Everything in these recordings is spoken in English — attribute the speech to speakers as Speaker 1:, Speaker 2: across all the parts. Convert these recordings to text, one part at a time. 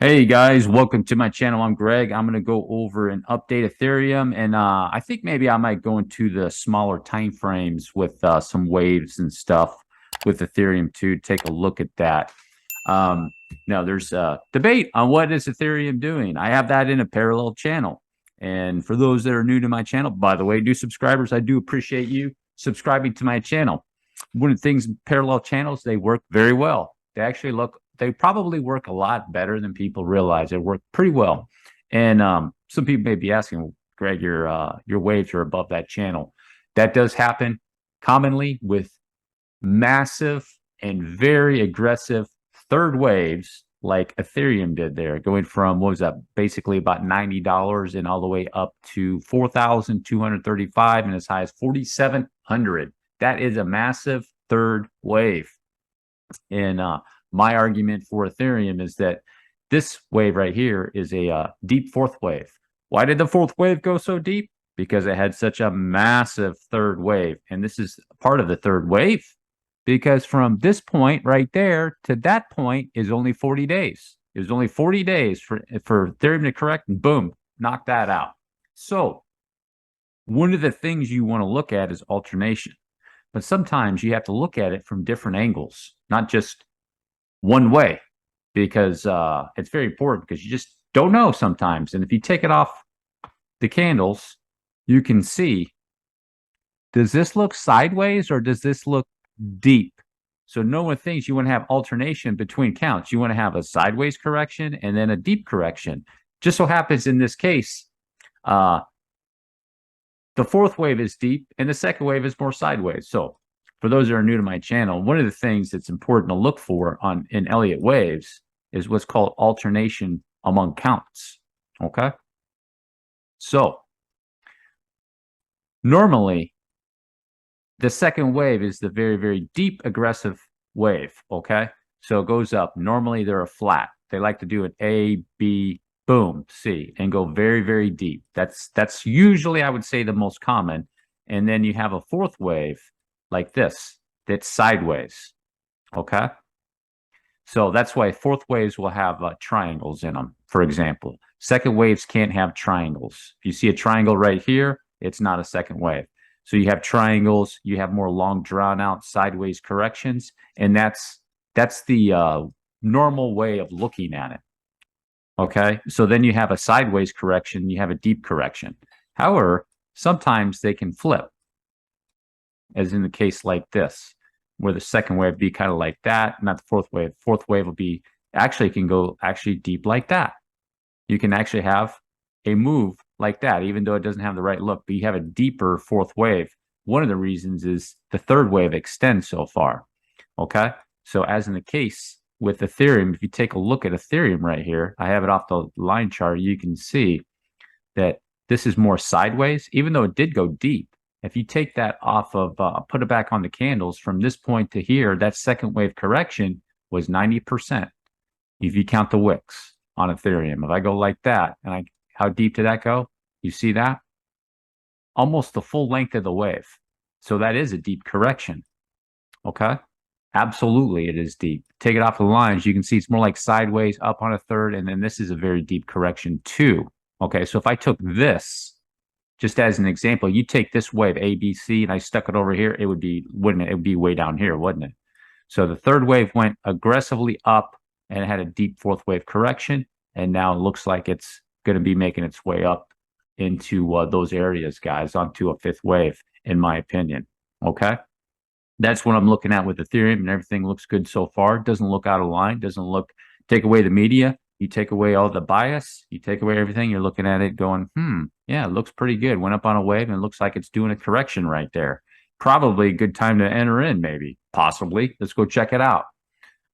Speaker 1: Hey guys, welcome to my channel. I'm Greg. I'm going to go over and update Ethereum, and I think maybe I might go into the smaller time frames with some waves and stuff with Ethereum too. Take a look at that. Um, Now, there's a debate on what is Ethereum doing. I have that in a parallel channel, and for those that are new to my channel, by the way, new subscribers, I do appreciate you subscribing to my channel. One of the things, parallel channels, they work very well. They probably work a lot better than people realize. They work pretty well. And some people may be asking, well, Greg, your waves are above that channel. That does happen commonly with massive and very aggressive third waves like Ethereum did there, going from what was that, basically about $90 and all the way up to 4,235 and as high as 4,700. That is a massive third wave. And my argument for Ethereum is that this wave right here is a deep fourth wave. Why did the fourth wave go so deep? Because it had such a massive third wave. And this is part of the third wave because from this point right there to that point is only 40 days. It was only 40 days for Ethereum to correct and boom, knock that out. So one of the things you want to look at is alternation. But sometimes you have to look at it from different angles, not just one way, because it's very important because you just don't know sometimes. And if you take it off the candles, you can see, does this look sideways or does this look deep? So no one thinks you want to have alternation between counts. You want to have a sideways correction and then a deep correction. Just so happens in this case, the fourth wave is deep and the second wave is more sideways. So for those that are new to my channel, one of the things that's important to look for in Elliott waves is what's called alternation among counts. Okay. So normally the second wave is the very, very deep aggressive wave. Okay. So it goes up. Normally they're a flat. They like to do an A, B, boom, C, and go very, very deep. That's usually, I would say, the most common. And then you have a fourth wave like this that's sideways. Okay. So that's why fourth waves will have triangles in them, for example. Second waves can't have triangles. If you see a triangle right here, it's not a second wave. So you have triangles, you have more long drawn out sideways corrections, and that's the normal way of looking at it. Okay. So then you have a sideways correction, you have a deep correction. However, sometimes they can flip, as in the case like this, where the second wave be kind of like that, not the fourth wave. Fourth wave will be actually can go actually deep like that. You can actually have a move like that, even though it doesn't have the right look, but you have a deeper fourth wave. One of the reasons is the third wave extends so far. Okay. So as in the case with Ethereum, if you take a look at Ethereum right here, I have it off the line chart. You can see that this is more sideways, even though it did go deep. If you take that off of, put it back on the candles from this point to here, that second wave correction was 90%. If you count the wicks on Ethereum, if I go like that, and how deep did that go? You see that? Almost the full length of the wave. So that is a deep correction. Okay. Absolutely, it is deep. Take it off the lines. You can see it's more like sideways up on a third. And then this is a very deep correction too. Okay. So if I took this just as an example, you take this wave A, B, C, and I stuck it over here, it would be, wouldn't it? It would be way down here, wouldn't it? So the third wave went aggressively up and it had a deep fourth wave correction. And now it looks like it's going to be making its way up into those areas, guys, onto a fifth wave, in my opinion. Okay. That's what I'm looking at with Ethereum, and everything looks good so far. Doesn't look out of line. Doesn't look, take away the media. You take away all the bias. You take away everything. You're looking at it going, yeah, it looks pretty good. Went up on a wave and it looks like it's doing a correction right there. Probably a good time to enter in, maybe, possibly. Let's go check it out.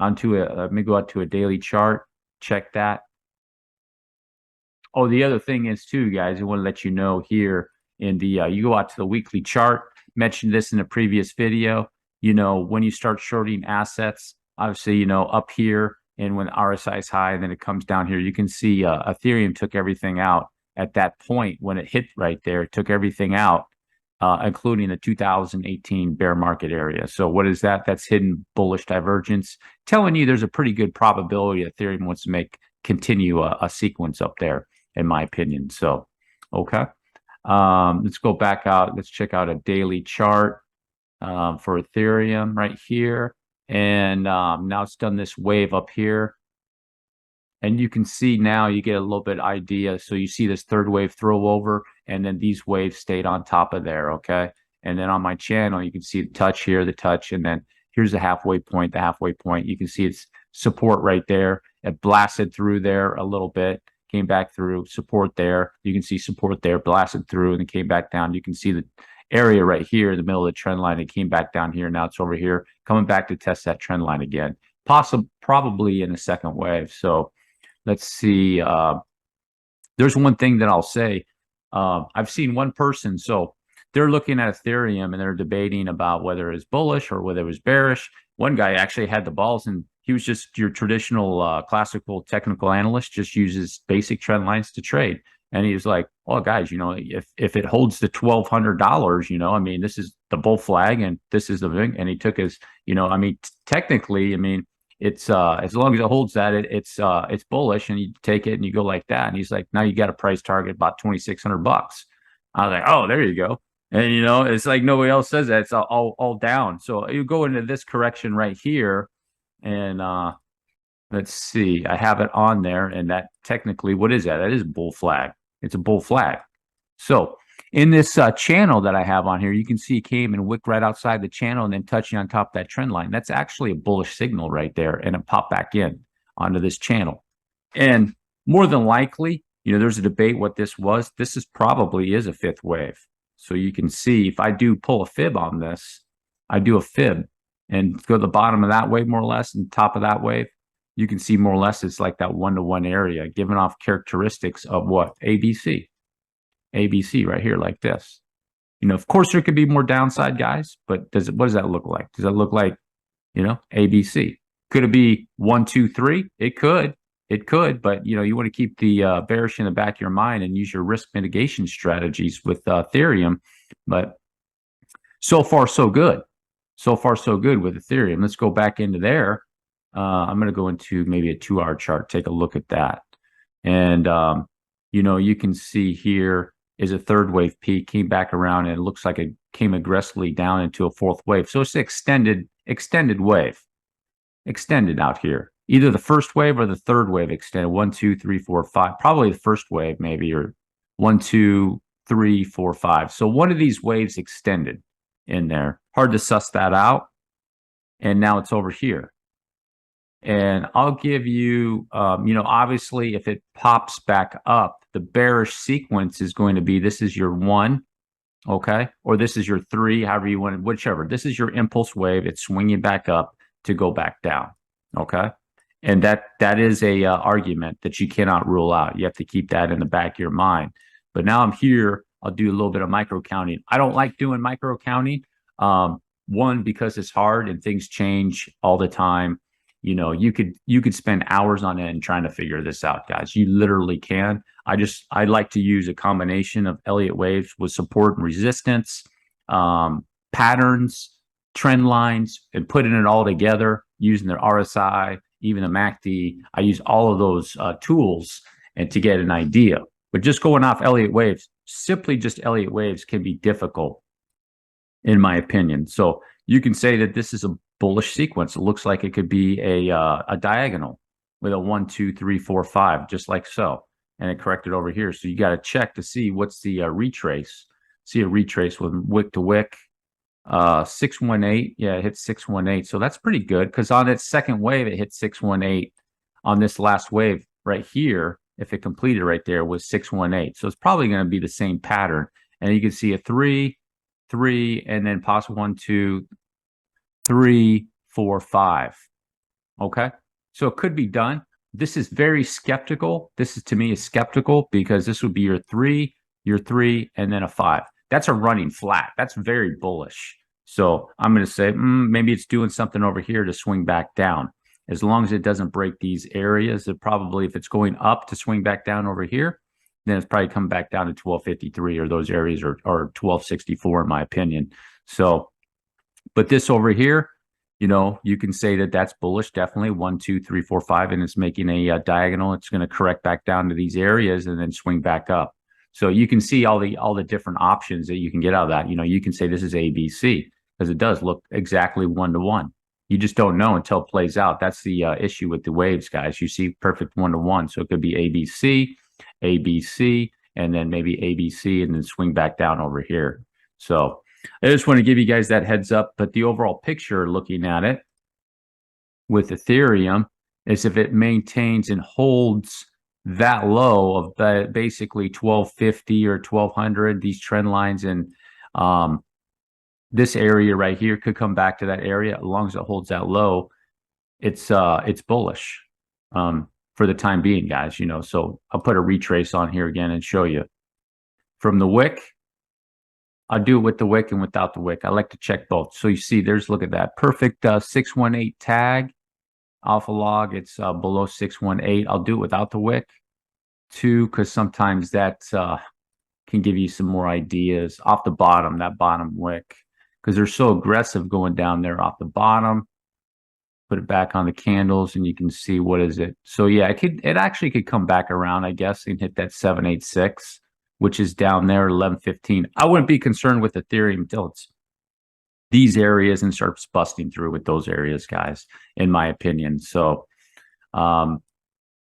Speaker 1: Let me go out to a daily chart. Check that. Oh, the other thing is too, guys, I want to let you know here in the, you go out to the weekly chart, mentioned this in a previous video, when you start shorting assets, obviously, up here and when RSI is high, then it comes down here, you can see Ethereum took everything out at that point when it hit right there, it took everything out, including the 2018 bear market area. So what is that? That's hidden bullish divergence, telling you there's a pretty good probability Ethereum wants to make continue a sequence up there, in my opinion. So, okay. Let's go back out. Let's check out a daily chart for Ethereum right here. And now it's done this wave up here. And you can see now you get a little bit idea. So you see this third wave throw over, and then these waves stayed on top of there, okay? And then on my channel, you can see the touch here, the touch, and then here's the halfway point, the halfway point. You can see it's support right there. It blasted through there a little bit, came back through, support there. You can see support there, blasted through, and then came back down. You can see the area right here in the middle of the trend line. It came back down here. Now it's over here, coming back to test that trend line again, probably in a second wave. So let's see. There's one thing that I'll say. I've seen one person, so they're looking at Ethereum and they're debating about whether it's bullish or whether it was bearish. One guy actually had the balls, and he was just your traditional classical technical analyst, just uses basic trend lines to trade. And he was like, "Oh, guys, you know, if it holds the $1,200, you know, I mean, this is the bull flag, and this is the thing." And he took his, you know, I mean, technically, I mean, it's as long as it holds that, it's bullish, and you take it and you go like that. And he's like, now you got a price target about $2,600. I was like, oh, there you go. And you know, it's like nobody else says that. It's all down. So you go into this correction right here, and let's see, I have it on there, and that technically, what is that? That is a bull flag. It's a bull flag. So in this channel that I have on here, you can see it came and wicked right outside the channel and then touching on top of that trend line. That's actually a bullish signal right there, and it popped back in onto this channel. And more than likely, you know, there's a debate what this was. This is probably is a fifth wave. So you can see if I do pull a fib on this, I do a fib and go to the bottom of that wave more or less and top of that wave, you can see more or less it's like that one-to-one area, giving off characteristics of what? ABC. ABC right here like this. You know, of course, there could be more downside, guys, but what does that look like? Does that look like, you know, ABC? Could it be 1, 2, 3? It could. It could, but, you know, you want to keep the bearish in the back of your mind and use your risk mitigation strategies with Ethereum. But so far, so good. So far, so good with Ethereum. Let's go back into there. I'm going to go into maybe a 2-hour chart, take a look at that. And, you know, you can see here is a third wave peak, came back around, and it looks like it came aggressively down into a fourth wave. So it's an extended wave, extended out here. Either the first wave or the third wave extended. 1, 2, 3, 4, 5. Probably the first wave, maybe, or 1, 2, 3, 4, 5. So one of these waves extended in there. Hard to suss that out. And now it's over here. And I'll give you, you know, obviously, if it pops back up, the bearish sequence is going to be, this is your 1, okay? Or this is your 3, however you want it, whichever. This is your impulse wave. It's swinging back up to go back down, okay? And that is a argument that you cannot rule out. You have to keep that in the back of your mind. But now I'm here. I'll do a little bit of micro counting. I don't like doing micro counting. One, because it's hard and things change all the time. You know, you could spend hours on end trying to figure this out, guys. You literally can. I like to use a combination of Elliott waves with support and resistance, patterns, trend lines, and putting it all together using the RSI, even the MACD. I use all of those tools and to get an idea. But just going off Elliott waves, simply just Elliott waves can be difficult, in my opinion. So you can say that this is a bullish sequence. It looks like it could be a diagonal with a 1, 2, 3, 4, 5, just like so. And it corrected over here. So you got to check to see what's the retrace. See a retrace with wick to wick. 618. Yeah, it hit 618. So that's pretty good because on its second wave, it hit 618. On this last wave right here, if it completed right there, was 618. So it's probably going to be the same pattern. And you can see a 3, 3, and then possible 1, 2, 3, 4, 5. Okay, so it could be done. This is very skeptical. This is, to me, is skeptical because this would be your 3, and then a 5. That's a running flat. That's very bullish. So I'm going to say maybe it's doing something over here to swing back down. As long as it doesn't break these areas, it probably, if it's going up to swing back down over here, then it's probably come back down to 1253 or those areas, or 1264 in my opinion. So, but this over here, you know, you can say that that's bullish, definitely 1, 2, 3, 4, 5, and it's making a diagonal. It's going to correct back down to these areas and then swing back up. So you can see all the different options that you can get out of that. You know, you can say this is ABC because it does look exactly 1-to-1. You just don't know until it plays out. That's the issue with the waves, guys. You see perfect 1-to-1, so it could be ABC, ABC, and then maybe ABC, and then swing back down over here. So I just want to give you guys that heads up. But the overall picture, looking at it with Ethereum, is if it maintains and holds that low of basically 1250 or 1200, these trend lines, and this area right here could come back to that area. As long as it holds that low, it's bullish for the time being, guys. You know, so I'll put a retrace on here again and show you from the wick. I'll do it with the wick and without the wick. I like to check both. So you see, there's, look at that perfect 618 tag alpha log. It's below 618. I'll do it without the wick too, because sometimes that can give you some more ideas off the bottom, that bottom wick, because they're so aggressive going down there off the bottom. Put it back on the candles and you can see what is it. So yeah, it actually could come back around, I guess, and hit that 786, which is down there, 1115. I wouldn't be concerned with Ethereum until it's these areas and starts busting through with those areas, guys, in my opinion. So like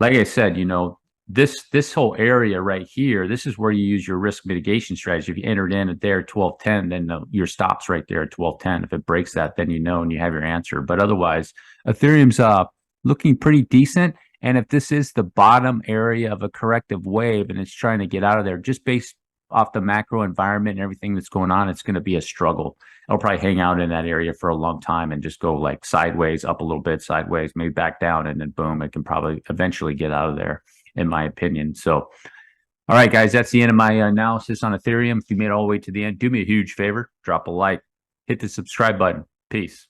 Speaker 1: I said, you know, this whole area right here, this is where you use your risk mitigation strategy. If you entered in at there at 1210, then your stop's right there at 1210. If it breaks that, then you know and you have your answer. But otherwise, Ethereum's looking pretty decent. And if this is the bottom area of a corrective wave and it's trying to get out of there, just based off the macro environment and everything that's going on, it's going to be a struggle. It'll probably hang out in that area for a long time and just go like sideways, up a little bit, sideways, maybe back down, and then boom, it can probably eventually get out of there, in my opinion. So, all right, guys, that's the end of my analysis on Ethereum. If you made it all the way to the end, do me a huge favor, drop a like, hit the subscribe button. Peace.